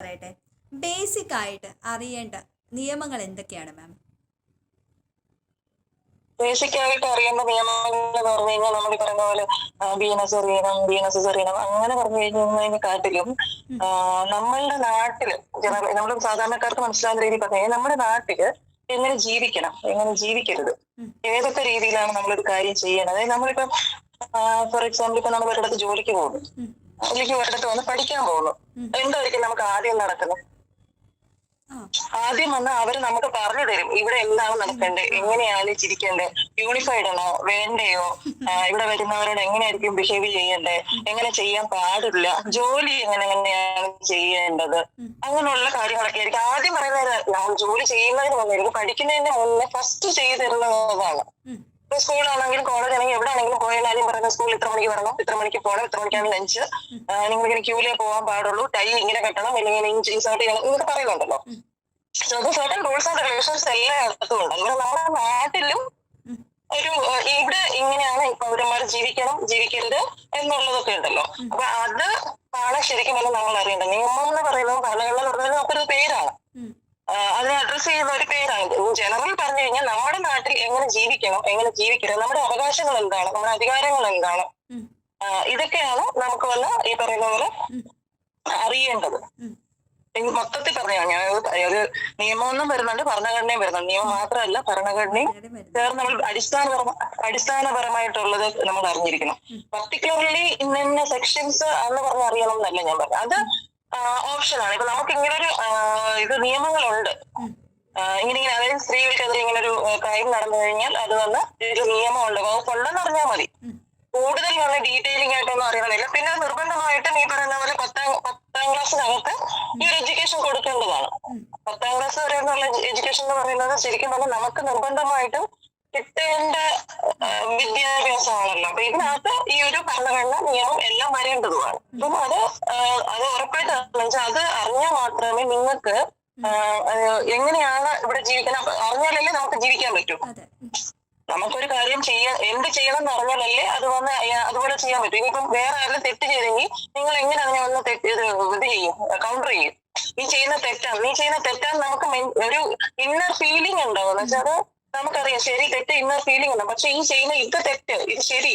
പറയട്ടെ, ബേസിക് ആയിട്ട് അറിയേണ്ട നിയമങ്ങൾ എന്തൊക്കെയാണ് മാം? ബേസിക് ആയിട്ട് അറിയേണ്ട നിയമങ്ങൾ എന്ന് പറഞ്ഞു കഴിഞ്ഞാൽ നമ്മൾ ഈ പറയുന്ന പോലെ ബി എൻ എസ് അറിയണം അങ്ങനെ പറഞ്ഞു കഴിഞ്ഞതിനെക്കാട്ടിലും നമ്മളുടെ നാട്ടില് നമ്മൾ സാധാരണക്കാർക്ക് മനസ്സിലാവുന്ന രീതിയിൽ പറഞ്ഞു കഴിഞ്ഞാൽ നമ്മുടെ നാട്ടില് എങ്ങനെ ജീവിക്കണം, എങ്ങനെ ജീവിക്കരുത്, ഏതൊക്കെ രീതിയിലാണ് നമ്മളൊരു കാര്യം ചെയ്യണത്. അതായത് നമ്മളിപ്പം ഫോർ എക്സാമ്പിൾ ഇപ്പൊ നമ്മൾ ഒരിടത്ത് ജോലിക്ക് പോകുന്നു, അല്ലെങ്കിൽ ഒരിടത്ത് വന്ന് പഠിക്കാൻ പോകുന്നു, എന്തായിരിക്കും നമുക്ക് ആദ്യം നടക്കുന്നത്? ആദ്യം വന്ന് അവര് നമുക്ക് പറഞ്ഞു തരും ഇവിടെ എന്താണ് നടക്കേണ്ടത്, എങ്ങനെയാണ് ചിരിക്കേണ്ടത്, യൂണിഫൈഡ് ആണോ വേണ്ടയോ, ഇവിടെ വരുന്നവരോട് എങ്ങനെയായിരിക്കും ബിഹേവ് ചെയ്യേണ്ടത്, എങ്ങനെ ചെയ്യാൻ പാടില്ല, ജോലി എങ്ങനെയാണ് ചെയ്യേണ്ടത്, അങ്ങനെയുള്ള കാര്യങ്ങളൊക്കെ ആയിരിക്കും ആദ്യം പറയുന്നത്. നമ്മൾ ജോലി ചെയ്യുന്നതിന് മുന്നേ എനിക്ക് പഠിക്കുന്നതിന് മുന്നേ ഫസ്റ്റ് ചെയ്തു തരുന്നതാണ്. ഇപ്പൊ സ്കൂളാണെങ്കിലും കോളേജ് ആണെങ്കിലും എവിടെ ആണെങ്കിലും പോയാൽ ആദ്യം പറയുന്നത് സ്കൂളിൽ ഇത്ര മണിക്ക് വരണം, ഇത്ര മണിക്ക് പോകണം, ഇത്ര മണിക്കാണ് ലഞ്ച്, നിങ്ങളിങ്ങനെ ക്യൂലേ പോകാൻ പാടുള്ളൂ, ടൈ ഇങ്ങനെ കെട്ടണം, അല്ലെങ്കിൽ ഇൻസേർട്ട് ചെയ്യണം എന്നൊക്കെ പറയുന്നുണ്ടല്ലോ. സർട്ടൻ റൂൾസ് ആൻഡ് റെഗുലേഷൻസ് എല്ലായിടത്തും ഉണ്ട്. അങ്ങനെ നമ്മുടെ നാട്ടിലും ഒരു ഇവിടെ ഇങ്ങനെയാണ് പൗരന്മാർ ജീവിക്കണം ജീവിക്കരുത് എന്നുള്ളതൊക്കെ ഉണ്ടല്ലോ. അപ്പൊ അത് ആണ് ശരിക്കും പറഞ്ഞാൽ നമ്മൾ അറിയേണ്ടത്. നിയമം എന്ന് പറയുന്നത് ഭരണഘടന എന്ന് പറയുന്നത് നമുക്കൊരു പേരാണ്, അതിനെ അഡ്രസ് ചെയ്യുന്ന ഒരു പേരാണ്. ജനറൽ പറഞ്ഞു കഴിഞ്ഞാൽ നമ്മുടെ നാട്ടിൽ എങ്ങനെ ജീവിക്കണം, എങ്ങനെ ജീവിക്കരുത്, നമ്മുടെ അവകാശങ്ങൾ എന്താണ്, നമ്മുടെ അധികാരങ്ങൾ എന്താണ്, ഇതൊക്കെയാണ് നമുക്ക് വല്ല ഈ പറയുന്ന പോലെ അറിയേണ്ടത്. മൊത്തത്തിൽ പറഞ്ഞാൽ ഞാൻ ഒരു നിയമമൊന്നും വരുന്നുണ്ട്, ഭരണഘടനയും വരുന്നുണ്ട്. നിയമം മാത്രമല്ല ഭരണഘടനയും ചേർന്ന് നമ്മൾ അടിസ്ഥാനപരമായിട്ടുള്ളത് നമ്മൾ അറിഞ്ഞിരിക്കണം. പർട്ടിക്കുലർലി ഇന്ന സെക്ഷൻസ് എന്ന് പറഞ്ഞ് അറിയണം എന്നല്ല ഞാൻ പറഞ്ഞു. അത് ഓപ്ഷനാണ്. ഇപ്പൊ നമുക്ക് ഇങ്ങനൊരു ഇത് നിയമങ്ങളുണ്ട്, ഇങ്ങനെ അതായത് സ്ത്രീകൾക്കെതിരെ ഇങ്ങനൊരു ക്രൈം നടന്നു കഴിഞ്ഞാൽ അത് വന്ന് ഒരു നിയമമുണ്ട്, വകുപ്പുണ്ടെന്ന് അറിഞ്ഞാൽ മതി. കൂടുതൽ നല്ല ഡീറ്റെയിലിംഗ് ആയിട്ടൊന്നും അറിയണമെന്നില്ല. പിന്നെ നിർബന്ധമായിട്ടും ഈ പറയുന്ന പോലെ പത്താം ക്ലാസ്സിനകത്ത് ഈ ഒരു എഡ്യൂക്കേഷൻ കൊടുക്കേണ്ടതാണ്. 10ാം ക്ലാസ് വരെ എന്നുള്ള എഡ്യൂക്കേഷൻ എന്ന് പറയുന്നത് ശരിക്കും പറഞ്ഞാൽ നമുക്ക് നിർബന്ധമായിട്ടും കിട്ടേണ്ട വിദ്യാഭ്യാസമാണല്ലോ. അപ്പൊ ഇതിനകത്ത് ഈ ഒരു ഭരണഘടന നിയമം എല്ലാം വരേണ്ടതുമാണ്. അപ്പം അത് ഉറപ്പായിട്ട് അത് അറിഞ്ഞാൽ മാത്രമേ നിങ്ങൾക്ക് എങ്ങനെയാണ് ഇവിടെ ജീവിക്കണം, അറിഞ്ഞാലല്ലേ നമുക്ക് ജീവിക്കാൻ പറ്റൂ. നമുക്കൊരു കാര്യം എന്ത് ചെയ്യണം എന്ന് അറിഞ്ഞാലല്ലേ അത് വന്ന് അതുപോലെ ചെയ്യാൻ പറ്റും. ഇനിയിപ്പം വേറെ ആരെങ്കിലും തെറ്റ് ചെയ്തെങ്കിൽ നിങ്ങൾ എങ്ങനെ അതിനെ വന്ന് ഇത് ചെയ്യും, കൗണ്ടർ ചെയ്യും. നീ ചെയ്യുന്ന തെറ്റാണ് നമുക്ക് ഒരു ഇന്നർ ഫീലിംഗ് ഉണ്ടാവും. എന്ന് വെച്ചാൽ അത് നമുക്കറിയാം ശരി തെറ്റ് ഇന്നർ ഫീലിംഗ് ഉണ്ടാവും. പക്ഷെ ഈ ചെയ്യുന്ന ഇത് തെറ്റ്, ഇത് ശരി,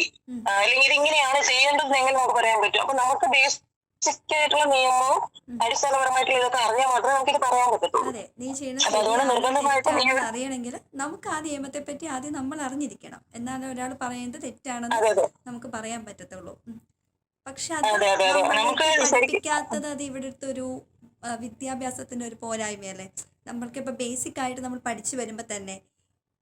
അല്ലെങ്കിൽ ഇതിങ്ങനെയാണ് ചെയ്യേണ്ടതെന്ന് എങ്ങനെ നമുക്ക് പറയാൻ പറ്റും. അപ്പൊ നമുക്ക് ബേസിക് ആയിട്ടുള്ള നിയമവും അടിസ്ഥാനപരമായിട്ടുള്ള ഇതൊക്കെ അറിഞ്ഞാൽ മാത്രമേ നമുക്കിത് പറയാൻ പറ്റത്തുള്ളൂ. അതെ, നീ ചെയ്യുന്ന അറിയണമെങ്കിൽ നമുക്ക് ആ നിയമത്തെ പറ്റി ആദ്യം നമ്മൾ അറിഞ്ഞിരിക്കണം. എന്നാലും ഒരാൾ പറയുന്നത് തെറ്റാണെന്ന് നമുക്ക് പറയാൻ പറ്റത്തുള്ളൂ. പക്ഷെ അത് പഠിപ്പിക്കാത്തത് അത് ഇവിടുത്തെ ഒരു വിദ്യാഭ്യാസത്തിന്റെ ഒരു പോരായ്മയല്ലേ. നമ്മൾക്കിപ്പോ ബേസിക് ആയിട്ട് നമ്മൾ പഠിച്ചു വരുമ്പോ തന്നെ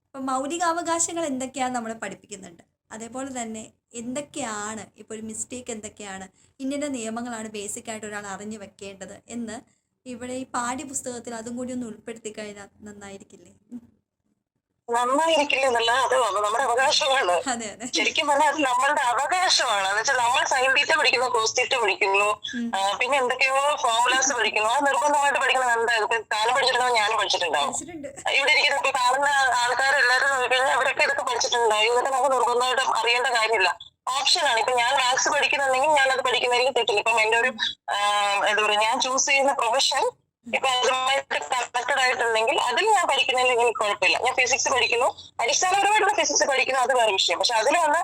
ഇപ്പൊ മൗലികാവകാശങ്ങൾ എന്തൊക്കെയാണ് നമ്മൾ പഠിപ്പിക്കുന്നുണ്ട്. അതേപോലെ തന്നെ എന്തൊക്കെയാണ് ഇപ്പോൾ ഒരു മിസ്റ്റേക്ക്, എന്തൊക്കെയാണ് ഇന്ന നിയമങ്ങളാണ് ബേസിക് ആയിട്ട് ഒരാൾ അറിഞ്ഞു വെക്കേണ്ടത് എന്ന് ഇവിടെ ഈ പാഠ്യപുസ്തകത്തിൽ അതും കൂടി ഒന്ന് ഉൾപ്പെടുത്തി കഴിഞ്ഞാൽ നന്നായിരിക്കില്ലേ? നന്നായിരിക്കില്ല എന്നല്ല, അത് നമ്മുടെ അവകാശമാണ്. ശരിക്കും പറഞ്ഞാൽ അത് നമ്മളുടെ അവകാശമാണ്. എന്ന് വെച്ചാൽ നമ്മൾ സൈൻ തീറ്റ പഠിക്കുന്നു, കോസ് തീറ്റ പഠിക്കുന്നു, പിന്നെ എന്തൊക്കെയോ ഫോർമുലാസ് പഠിക്കുന്നു. അത് നിർബന്ധമായിട്ട് പഠിക്കണം. എന്താ താനും പഠിച്ചിട്ടുണ്ടാവും, ഞാനും പഠിച്ചിട്ടുണ്ടാവും. ഇവിടെ ഇരിക്കുന്ന ഇപ്പൊ കാണുന്ന ആൾക്കാരെല്ലാവരും നോക്കിക്കഴിഞ്ഞാൽ അവരൊക്കെ ഇതൊക്കെ പഠിച്ചിട്ടുണ്ടാവും. ഇതൊക്കെ നമുക്ക് നിർബന്ധമായിട്ട് അറിയേണ്ട കാര്യമില്ല, ഓപ്ഷനാണ്. ഇപ്പൊ ഞാൻ മാത്സ് പഠിക്കുന്നുണ്ടെങ്കിൽ ഞാൻ അത് പഠിക്കുന്നതിൽ തെറ്റില്ല. ഇപ്പം എന്റെ ഒരു എന്താ പറയുക, ഞാൻ ചൂസ് ചെയ്യുന്ന പ്രൊഫഷൻ ഇപ്പൊ അതുമായിട്ട് കണക്റ്റഡ് ആയിട്ടുണ്ടെങ്കിൽ അതിൽ ഞാൻ പഠിക്കുന്നതിൽ എനിക്ക് കുഴപ്പമില്ല. ഞാൻ ഫിസിക്സ് പഠിക്കുന്നു, അടിസ്ഥാനപരമായിട്ടുള്ള ഫിസിക്സ് പഠിക്കുന്നു, അത് വേറെ വിഷയം. പക്ഷെ അതിൽ വന്ന്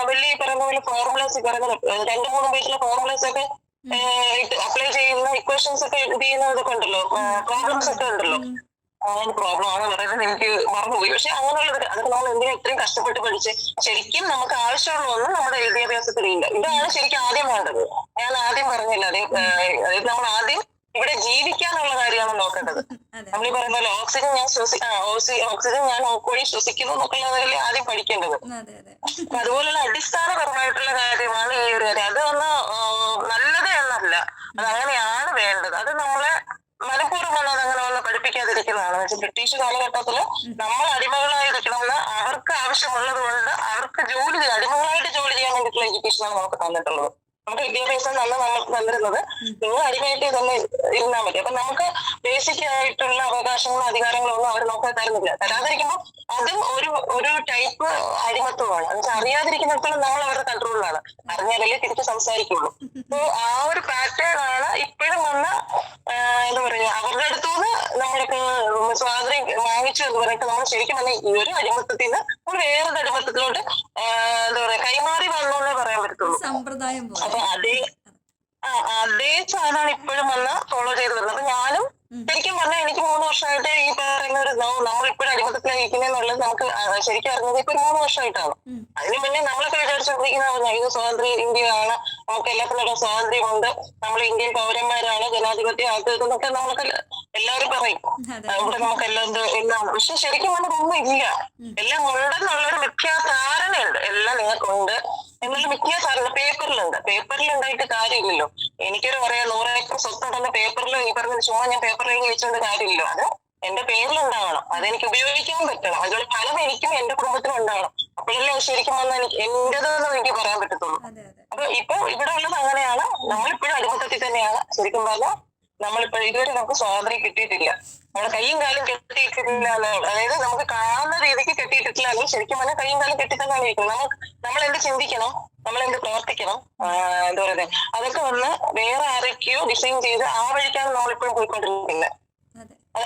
വലിയ പറയുന്ന പോലെ ഫോർമുലാസ്, പറയുന്ന 2-3 പേജിലെ ഫോർമുലാസ് ഒക്കെ അപ്ലൈ ചെയ്യുന്ന ഇക്വേഷൻസ് ഒക്കെ ഇത് ചെയ്യുന്നതൊക്കെ ഉണ്ടല്ലോ, പ്രോബ്ലംസ് ഒക്കെ ഉണ്ടല്ലോ. പ്രോബ്ലം ആണ് പറയുന്നത് എനിക്ക് മറന്നുപോയി. പക്ഷെ അങ്ങനെയുള്ളത് അതൊക്കെ നമ്മൾ എന്തിനും ഇത്രയും കഷ്ടപ്പെട്ട് പഠിച്ച് ശരിക്കും നമുക്ക് ആവശ്യമുള്ളതൊന്നും നമ്മുടെ വിദ്യാഭ്യാസത്തിലില്ല. ഇതാണ് ശരിക്കും ആദ്യം വേണ്ടത്. ഞാൻ ആദ്യം പറഞ്ഞില്ല, അതായത് നമ്മൾ ആദ്യം ഇവിടെ ജീവിക്കാനുള്ള കാര്യമാണ് നോക്കേണ്ടത്. നമ്മൾ ഈ പറയുന്ന പോലെ ഓക്സിജൻ ഞാൻ വഴി ശ്വസിക്കുന്നു എന്നൊക്കെയുള്ളതല്ലേ ആദ്യം പഠിക്കേണ്ടത്. അതുപോലുള്ള അടിസ്ഥാനപരമായിട്ടുള്ള കാര്യമാണ് ഈ ഒരു കാര്യം. അത് ഒന്ന് നല്ലത് എന്നല്ല, അത് അങ്ങനെയാണ് വേണ്ടത്. അത് നമ്മളെ മനഃപൂർവ്വം അത് അങ്ങനെ വന്ന് പഠിപ്പിക്കാതിരിക്കുന്നതാണ്. വെച്ചാൽ ബ്രിട്ടീഷ് കാലഘട്ടത്തില് നമ്മൾ അടിമകളായിരിക്കണമെന്ന് അവർക്ക് ആവശ്യമുള്ളത് കൊണ്ട് അവർക്ക് അടിമകളായിട്ട് ജോലി ചെയ്യാൻ വേണ്ടിയിട്ടുള്ള എഡ്യൂക്കേഷനാണ് നമുക്ക് തന്നിട്ടുള്ളത്. നമുക്ക് വിദ്യാഭ്യാസം നമുക്ക് തന്നിരുന്നത് നിങ്ങൾ അടിമയായിട്ട് തന്നെ ഇരുന്നാൽ മതി. അപ്പൊ നമുക്ക് ബേസിക് ആയിട്ടുള്ള അവകാശങ്ങളും അധികാരങ്ങളും ഒന്നും അവർ നമുക്ക് തരുന്നില്ല. തരാതിരിക്കുമ്പോൾ അതും ഒരു ടൈപ്പ് അടിമത്വമാണ്. എന്നുവെച്ചാൽ അറിയാതിരിക്കുന്നിടത്തോളം നമ്മൾ അവരുടെ കൺട്രോളിലാണ്. അറിഞ്ഞാലല്ലേ തിരിച്ച് സംസാരിക്കുള്ളൂ. അപ്പൊ ആ ഒരു പാറ്റേൺ ആണ് ഇപ്പോഴും വന്ന എന്താ പറയാ അവരുടെ അടുത്തുനിന്ന് നമ്മൾക്ക് സ്വാതന്ത്ര്യം വാങ്ങിച്ചു എന്ന് പറഞ്ഞിട്ട് നമ്മൾ ശരിക്കും പറഞ്ഞാൽ ഈ ഒരു അടിമത്തത്തിൽ നിന്ന് നമ്മൾ വേറൊരു അടിമത്തത്തിലോട്ട് എന്താ പറയാ കൈമാറി വന്നോന്നേ പറയാൻ പറ്റത്തുള്ളൂ. അപ്പൊ അതേ സാധനമാണ് ഇപ്പോഴും വന്ന് ഫോളോ ചെയ്ത് വരുന്നത്. അപ്പൊ ഞാനും ശരിക്കും പറഞ്ഞാൽ എനിക്ക് 3 വർഷമായിട്ട് ഈ പറയുന്ന ഒരു നമ്മളിപ്പോഴും അടിമത്തത്തിലായിരിക്കുന്നുള്ളത് നമുക്ക് ശരിക്കും അറിഞ്ഞത് ഇപ്പൊ 3 വർഷമായിട്ടാണ്. അതിന് മുന്നേ നമ്മളൊക്കെ വിചാരിച്ചുകൊണ്ടിരിക്കുന്ന ഇത് സ്വതന്ത്ര ഇന്ത്യയാണ്, നമുക്ക് എല്ലാത്തിനും സ്വാതന്ത്ര്യമുണ്ട്, നമ്മൾ ഇന്ത്യൻ പൗരന്മാരാണ്, ജനാധിപത്യം അത് ഇതെന്നൊക്കെ നമുക്ക് എല്ലാവരും പറയും. ഇവിടെ നമുക്ക് എല്ലാം പക്ഷെ ശരിക്കും പറഞ്ഞതൊന്നും ഇല്ല. എല്ലാം ഉണ്ടെന്നുള്ളൊരു മിഥ്യാധാരണയുണ്ട്. എല്ലാം നിങ്ങൾക്കുണ്ട് എന്നുള്ള മിഥ്യാധാരണ പേപ്പറിലുണ്ടായിട്ട് കാര്യമില്ലല്ലോ. എനിക്കൊരു പറയാം 100 ഏക്കർ സ്വത്തുണ്ടെന്ന പേപ്പറിൽ ഈ പറഞ്ഞ ചുമ്മാ ഞാൻ പേപ്പറിൽ എഴുതി വെച്ചുകൊണ്ട് കാര്യമില്ലോ. അത് എന്റെ പേരിലുണ്ടാവണം, അതെനിക്ക് ഉപയോഗിക്കാൻ പറ്റണം, അതിനുള്ള ഫലം എനിക്കും എന്റെ കുടുംബത്തിനും ഉണ്ടാവണം. അപ്പോഴല്ലേ ശരിക്കും വന്നാൽ എന്റേതെന്ന് എനിക്ക് പറയാൻ പറ്റത്തുള്ളൂ. അപ്പൊ ഇപ്പൊ ഇവിടെ ഉള്ളത് അങ്ങനെയാണ്. നമ്മളിപ്പോഴും അടിമത്തത്തിൽ തന്നെയാണ്. ശരിക്കും പറഞ്ഞാൽ നമ്മളിപ്പോ ഇതുവരെ നമുക്ക് സ്വാതന്ത്ര്യം കിട്ടിയിട്ടില്ല. നമ്മുടെ കൈയും കാലും കെട്ടിയിട്ടില്ല. അതായത് നമുക്ക് കാണുന്ന രീതിക്ക് കെട്ടിയിട്ടില്ല. അല്ലെങ്കിൽ ശരിക്കും പറഞ്ഞാൽ കൈയും കാലും കെട്ടി തന്നെയാണ് ഇരിക്കുന്നത്. നമ്മൾ എന്ത് ചിന്തിക്കണം, നമ്മൾ എന്ത് പ്രവർത്തിക്കണം, എന്താ പറയുന്നത്, അതൊക്കെ വന്ന് വേറെ ആരൊക്കെയോ ഡിസൈൻ ചെയ്ത് ആ വഴിക്കാണ് നമ്മളിപ്പോഴും പോയിക്കൊണ്ടിരിക്കുന്നത്.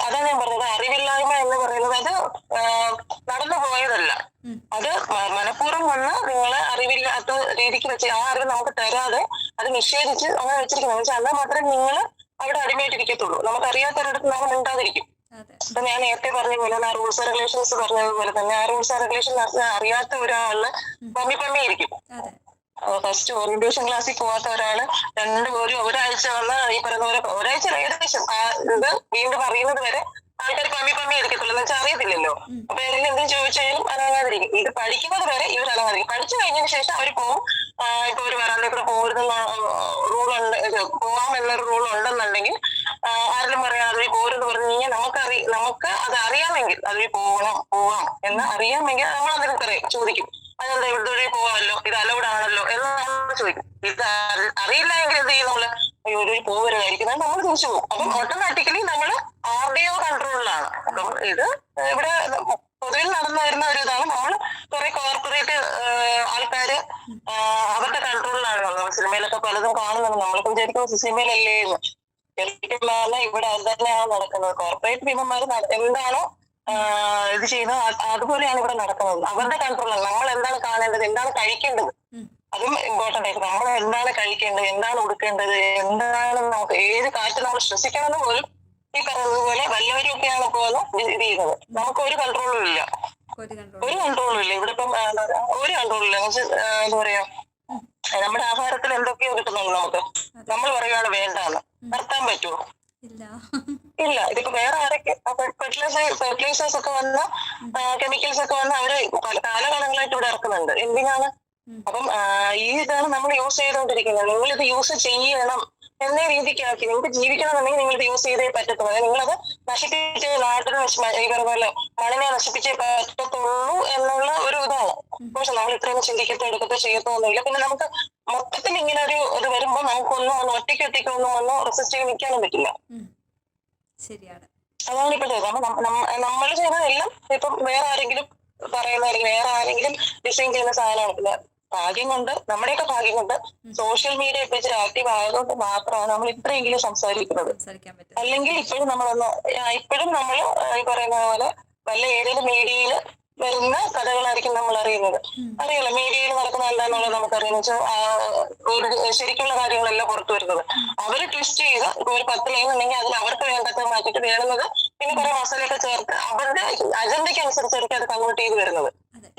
അതാണ് ഞാൻ പറഞ്ഞത്. അറിവില്ലായ്മ എന്ന് പറയുന്നത് അത് നടന്നു പോയതല്ല. അത് മനഃപൂർവ്വം വന്ന് നിങ്ങളെ അറിവില്ലാത്ത രീതിക്ക് വെച്ച് ആ അറിവ് നമുക്ക് തരാതെ അത് നിഷേധിച്ച് അങ്ങനെ വെച്ചിരിക്കുന്നത്. വെച്ചാൽ എന്നാൽ മാത്രമേ നിങ്ങൾ അവിടെ അടിമയായിട്ടിരിക്കത്തുള്ളൂ. നമുക്ക് അറിയാത്തവരുടെ നമ്മൾ മിണ്ടാതിരിക്കും. അപ്പൊ ഞാൻ നേരത്തെ പറഞ്ഞ പോലെ ആ റൂൾസ് ആൻഡ് റെഗുലേഷൻസ് പറഞ്ഞതുപോലെ തന്നെ ആ റൂൾസ് ആൻഡ് റെഗുലേഷൻസ് അറിയാത്ത ഒരാളിന് പമ്മിയിരിക്കും. ഫസ്റ്റ് ഓറിയന്റേഷൻ ക്ലാസ്സിൽ പോവാത്ത ഒരാള് ഒരാഴ്ച വന്ന് ഈ പറയുന്ന പോലെ ഒരാഴ്ച ഏകദേശം ഇത് വീണ്ടും അറിയുന്നത് വരെ ആൾക്കാർ പമ്മി എടുക്കത്തുള്ളൂ. എന്ന് വെച്ചാൽ അറിയത്തില്ലല്ലോ. അപ്പൊ ഏതെങ്കിലും എന്തെങ്കിലും ചോദിച്ചാലും അനങ്ങാതിരിക്കും. ഇത് പഠിക്കുന്നത് വരെ ഇവർ അനങ്ങാതിരിക്കും. പഠിച്ചു കഴിഞ്ഞതിന് ശേഷം അവർ പോകും. ഇപ്പൊ ഒരു വരാതെ കൂടെ പോരുന്ന റൂളുണ്ട്, പോവാം എന്നൊരു റൂൾ ഉണ്ടെന്നുണ്ടെങ്കിൽ ആരെങ്കിലും പറയാം അതിൽ പോരെന്ന് പറഞ്ഞു കഴിഞ്ഞാൽ നമുക്ക് അത് അറിയാമെങ്കിൽ അതിൽ പോവാം എന്ന് അറിയാമെങ്കിൽ നമ്മൾ അതിന് ചോദിക്കും. അതെന്താ ഇവിടെ പോവാമല്ലോ, ഇത് അലൗഡ് ആണല്ലോ എന്ന് നമ്മൾ ചോദിക്കും. ഇത് അറിയില്ല എങ്കിൽ എന്ത് ചെയ്യും നമ്മള്, ഒരു പോവരുതായിരിക്കുന്നത് നമ്മൾ തിരിച്ചു പോകും. അപ്പം ഓട്ടോമാറ്റിക്കലി നമ്മൾ ആരുടെയോ കൺട്രോളിലാണ്. അപ്പം ഇത് ഇവിടെ പൊതുവിൽ നടന്നു വരുന്ന ഒരു ഇതാണ്. നമ്മൾ കുറെ കോർപ്പറേറ്റ് ആൾക്കാര് അവരുടെ കൺട്രോളിലാണ്. നമ്മൾ സിനിമയിലൊക്കെ പലതും കാണുന്നുണ്ട്. നമ്മൾക്ക് വിചാരിക്കും സിനിമയിലല്ലേ എന്ന്. ശരിക്കും പറഞ്ഞാൽ ഇവിടെ അത് തന്നെയാണ് നടക്കുന്നത്. കോർപ്പറേറ്റ് ഭീമന്മാർ എന്താണോ ഇത് ചെയ്യുന്നത് അതുപോലെയാണ് ഇവിടെ നടക്കുന്നത്. അവരുടെ കൺട്രോളാണ്. നമ്മൾ എന്താണ് കാണേണ്ടത്, എന്താണ് കഴിക്കേണ്ടത്, അതും ഇമ്പോർട്ടന്റ് ആയിട്ട്. നമ്മൾ എന്താണ് കഴിക്കേണ്ടത്, എന്താണ് ഉടുക്കേണ്ടത്, എന്താണ് നമുക്ക് ഏത് കാറ്റ് നമ്മൾ ശ്വസിക്കണമെന്ന് പോലും ഈ പറഞ്ഞതുപോലെ വല്ലവരൊക്കെയാണ് പോകുന്നത് ഇത് ചെയ്യുന്നത്. നമുക്ക് ഒരു കൺട്രോളും ഇല്ല. ഇവിടെ ഇപ്പം ഒരു കൺട്രോളും ഇല്ല. എന്താ പറയാ, നമ്മുടെ ആഹാരത്തിൽ എന്തൊക്കെയോ കിട്ടുന്നുണ്ട് നമുക്ക്. നമ്മൾ പറയുകയാണ് വേണ്ടാന്ന്, നിർത്താൻ പറ്റുമോ? ഇല്ല. ഇതിപ്പോ വേറെ ആരൊക്കെ ഫെർട്ടിലൈസേഴ്സ് ഒക്കെ വന്ന കെമിക്കൽസ് ഒക്കെ വന്ന് അവര് കാലകാലങ്ങളായിട്ട് ഇവിടെ ഇറക്കുന്നുണ്ട്. എന്തിനാണ്? അപ്പം ഈ ഇതാണ് നമ്മൾ യൂസ് ചെയ്തുകൊണ്ടിരിക്കുന്നത്. നിങ്ങളിത് യൂസ് ചെയ്യണം എന്നേ രീതിക്കാക്കി. നിങ്ങൾക്ക് ജീവിക്കണമെന്നുണ്ടെങ്കിൽ നിങ്ങളിത് യൂസ് ചെയ്തേ പറ്റത്തുള്ളൂ. നിങ്ങളത് നശിപ്പിച്ച് നാട്ടിൽ ഈ പറഞ്ഞ പോലെ മണ്ണിനെ നശിപ്പിച്ചേ പറ്റത്തുള്ളൂ എന്നുള്ള ഒരു ഇതാണ്. പക്ഷെ നമ്മൾ ഇത്രയൊന്നും ചിന്തിക്കത്തോ എടുക്കത്തോ ചെയ്യത്തൊന്നുമില്ല. പിന്നെ നമുക്ക് മൊത്തത്തിൽ ഇങ്ങനെ ഒരു ഇത് വരുമ്പോൾ നമുക്കൊന്നും ഒറ്റയ്ക്ക് ഒന്നും റെസിസ്റ്റ് ചെയ്ത് നിൽക്കാനും പറ്റില്ല. ശരിയാണ്. അതാണ് ഇപ്പൊ നമ്മൾ ചെയ്യുന്നതെല്ലാം ഇപ്പം വേറെ ആരെങ്കിലും പറയുന്ന അല്ലെങ്കിൽ വേറെ ആരെങ്കിലും ഡിസൈൻ ചെയ്യുന്ന സാധനമാണ്. പിന്നെ ഭാഗ്യം കൊണ്ട്, നമ്മുടെയൊക്കെ ഭാഗ്യം കൊണ്ട് സോഷ്യൽ മീഡിയ ഇപ്പൊ ആക്റ്റീവ് ആയതുകൊണ്ട് മാത്രമാണ് നമ്മൾ ഇത്രയെങ്കിലും സംസാരിക്കുന്നത്. അല്ലെങ്കിൽ ഇപ്പോഴും നമ്മൾ ഈ പറയുന്ന പോലെ വല്ല ഏതെങ്കിലും മീഡിയയിൽ വരുന്ന കഥകളായിരിക്കും നമ്മൾ അറിയുന്നത്. അറിയാലോ മീഡിയയിൽ നടക്കുന്ന എന്താണെന്നുള്ളത് നമുക്കറിയാം. ശരിക്കുള്ള കാര്യങ്ങളെല്ലാം പുറത്തു വരുന്നത് അവര് ട്വിസ്റ്റ് ചെയ്ത് ഇപ്പൊ ഒരു 10 ലൈൻ ഉണ്ടെങ്കിൽ അതിൽ അവർക്ക് വേണ്ടത് മാറ്റിട്ട് വേണമെന്നത് പിന്നെ കുറെ മസാലയൊക്കെ ചേർത്ത് അവരുടെ അജണ്ടയ്ക്ക് അനുസരിച്ചായിരിക്കും അത് കൺവേർട്ട് ചെയ്ത് വരുന്നത്.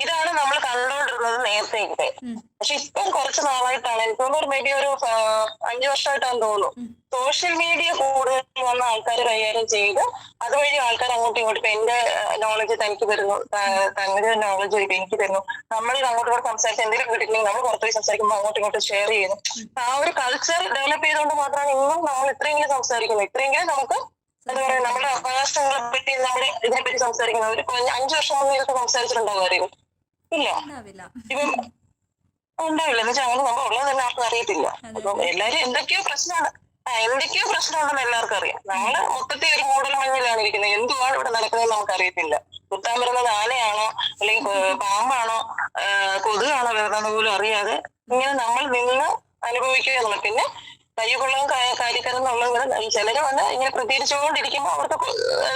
ഇതാണ് നമ്മൾ കണ്ടുകൊണ്ടിരുന്നത് നേരത്തെ. പക്ഷെ ഇപ്പം കുറച്ച് നാളായിട്ടാണ്, എനിക്ക് തോന്നുന്നു മേ ബി ഒരു 5 വർഷമായിട്ടാണെന്ന് തോന്നുന്നു, സോഷ്യൽ മീഡിയ കൂടുതൽ വന്ന ആൾക്കാർ കൈകാര്യം ചെയ്ത് അതുവഴി ആൾക്കാർ അങ്ങോട്ടും ഇങ്ങോട്ടും ഇപ്പൊ എന്റെ നോളജ് തനിക്ക് തരുന്നു, തങ്ങളുടെ നോളജ് ഇപ്പൊ എനിക്ക് തരുന്നു, നമ്മൾ അങ്ങോട്ടും ഇങ്ങോട്ട് സംസാരിച്ച് എന്തെങ്കിലും കിട്ടിയില്ലെങ്കിൽ നമ്മൾ പുറത്തുപോയി സംസാരിക്കുമ്പോൾ അങ്ങോട്ടും ഇങ്ങോട്ടും ഷെയർ ചെയ്യുന്നു. ആ ഒരു കൾച്ചർ ഡെവലപ്പ് ചെയ്തുകൊണ്ട് മാത്രമാണ് ഇന്നും നമ്മൾ ഇത്രയെങ്കിലും സംസാരിക്കുന്നത്. ഇത്രയെങ്കിലും നമുക്ക് എന്താ പറയാ നമ്മുടെ അവകാശങ്ങളെ പറ്റി നമ്മുടെ ഇതിനെപ്പറ്റി സംസാരിക്കുന്നത്. ഒരു 5 വർഷം മുന്നേ ഇതൊക്കെ സംസാരിച്ചിട്ടുണ്ടാവും ആരെയും? ഇല്ല. ഇപ്പം ഉണ്ടാവില്ല. എന്ന് വെച്ചാൽ അങ്ങനെ നമ്മൾ ഉള്ളത് തന്നെ ആർക്കും അറിയത്തില്ല. അപ്പം എല്ലാരും എന്തൊക്കെയോ പ്രശ്നമാണ്, എന്തൊക്കെയോ പ്രശ്നമുണ്ടെന്ന് എല്ലാവർക്കും അറിയാം. നമ്മള് മൊത്തത്തിൽ ഒരു മൂടൽ മഞ്ഞിലാണ് ഇരിക്കുന്നത്. എന്തുവാണ് ഇവിടെ നടക്കുന്നത് നമുക്ക് അറിയത്തില്ല. കുത്താൻ വരുന്നത് ആനയാണോ അല്ലെങ്കിൽ പാമ്പാണോ കൊതുകാണോ വരുന്നത് പോലും അറിയാതെ ഇങ്ങനെ നമ്മൾ നിന്ന് അനുഭവിക്കുക എന്നുള്ളത്. പിന്നെ കയ്യുകൊള്ളവും കാര്യക്കാരെന്നുള്ളത് ചിലര് വന്ന് ഇങ്ങനെ പ്രതികരിച്ചുകൊണ്ടിരിക്കുമ്പോൾ അവർക്ക്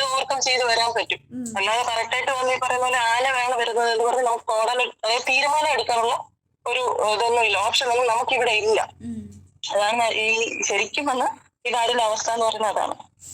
ഓവർകം ചെയ്ത് വരാൻ പറ്റും. അല്ലാതെ കറക്റ്റായിട്ട് വന്ന് ഈ പറയുന്ന പോലെ ആന വേണം വരുന്നത് എന്ന് പറഞ്ഞ് നമുക്ക് ടോട്ടൽ അതായത് തീരുമാനം എടുക്കാനുള്ള ഒരു ഇതൊന്നും ഇല്ല, ഓപ്ഷനൊന്നും നമുക്കിവിടെ ഇല്ല. അതാണ് ഈ ശരിക്കും വന്ന് ഈ നാടിന്റെ അവസ്ഥ എന്ന് പറയുന്നത് അതാണ്.